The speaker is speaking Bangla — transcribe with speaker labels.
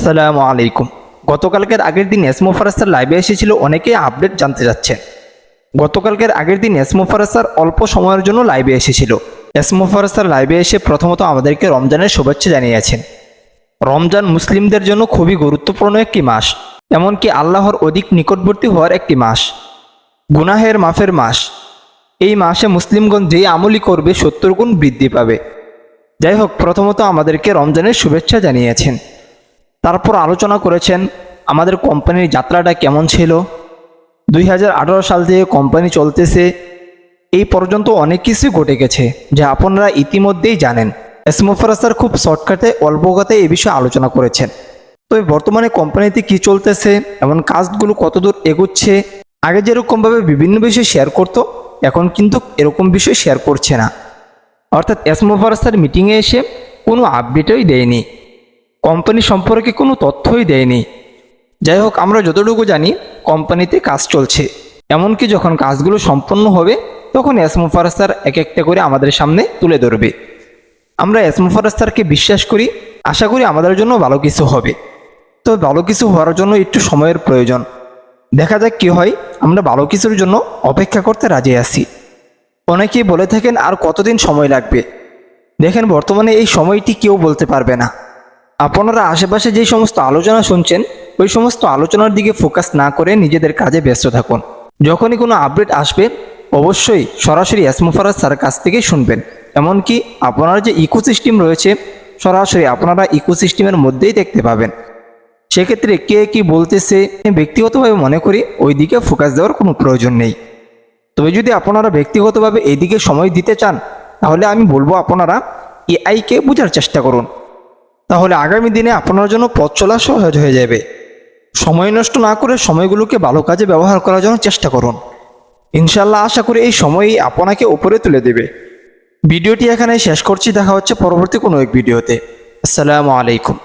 Speaker 1: আসসালামু আলাইকুম। গতকালকের আগের দিন এসমো ফারাজ লাইভে এসেছিল, অনেকেই আপডেট জানতে যাচ্ছেন। গতকালকের আগের দিন এসমো ফারাজ অল্প সময়ের জন্য লাইভে এসেছিল। এসমো ফারাজ লাইভে এসে প্রথমত আমাদেরকে রমজানের শুভেচ্ছা জানিয়েছেন। রমজান মুসলিমদের জন্য খুবই গুরুত্বপূর্ণ একটি মাস, এমনকি আল্লাহর অধিক নিকটবর্তী হওয়ার একটি মাস, গুনাহের মাফের মাস। এই মাসে মুসলিমগণ যেই আমলই করবে 70 গুণ বৃদ্ধি পাবে। যাই হোক, প্রথমত আমাদেরকে রমজানের শুভেচ্ছা জানিয়েছেন। তারপর আলোচনা করেছেন আমাদের কোম্পানির যাত্রাটা কেমন ছিল। 2018 সাল থেকে কোম্পানি চলতেছে, এই পর্যন্ত অনেক কিছু ঘটে গেছে যা আপনারা ইতিমধ্যেই জানেন। এসমো ফারাজ খুব শর্টকাটে অল্প কথায় এই বিষয়ে আলোচনা করেছেন। তবে বর্তমানে কোম্পানিতে কি চলতেছে, এমন কাজগুলো কতদূর এগুচ্ছে, আগে যেরকমভাবে বিভিন্ন বিষয় শেয়ার করতো, এখন কিন্তু এরকম বিষয় শেয়ার করছে না। অর্থাৎ এসমো ফারাজ মিটিংয়ে এসে কোনো আপডেটই দেয়নি, কোম্পানি সম্পর্কে কোনো তথ্যই দেয়নি। যাই হোক, আমরা যতটুকু জানি কোম্পানিতে কাজ চলছে, এমনকি যখন কাজগুলো সম্পন্ন হবে তখন এসমো ফারাজ এক একটা করে আমাদের সামনে তুলে ধরবে। আমরা এসমো ফারাজ বিশ্বাস করি, আশা করি আমাদের জন্য ভালো কিছু হবে। তবে ভালো কিছু হওয়ার জন্য একটু সময়ের প্রয়োজন। দেখা যাক কি হয়, আমরা ভালো কিছুর জন্য অপেক্ষা করতে রাজি আছি। অনেকেই বলে থাকেন আর কতদিন সময় লাগবে। দেখেন, বর্তমানে এই সময়টি কেউ বলতে পারবে না। আপনারা আশেপাশে যে সমস্ত আলোচনা শুনছেন, ওই সমস্ত আলোচনার দিকে ফোকাস না করে নিজেদের কাজে ব্যস্ত থাকুন। যখনই কোনো আপডেট আসবে অবশ্যই সরাসরি এসমো ফারাজ স্যারের কাছ থেকে শুনবেন। এমনকি আপনার যে ইকোসিস্টেম রয়েছে, সরাসরি আপনারা ইকোসিস্টেমের মধ্যেই দেখতে পাবেন। সেক্ষেত্রে কে কি বলতেছে ব্যক্তিগতভাবে মনে করি ওই দিকে ফোকাস দেওয়ার কোনো প্রয়োজন নেই। তবে যদি আপনারা ব্যক্তিগতভাবে এই দিকে সময় দিতে চান, তাহলে আমি বলবো আপনারা এআইকে বোঝার চেষ্টা করুন। তাহলে আগামী দিনে আপনার জন্য পথ চলা সহজ হয়ে যাবে। সময় নষ্ট না করে সময়গুলোকে ভালো কাজে ব্যবহার করার জন্য চেষ্টা করুন। ইনশাল্লাহ আশা করি এই সময়ই আপনাকে উপরে তুলে দেবে। ভিডিওটি এখানে শেষ করছি, দেখা হচ্ছে পরবর্তী কোনো এক ভিডিওতে। আসসালামু আলাইকুম।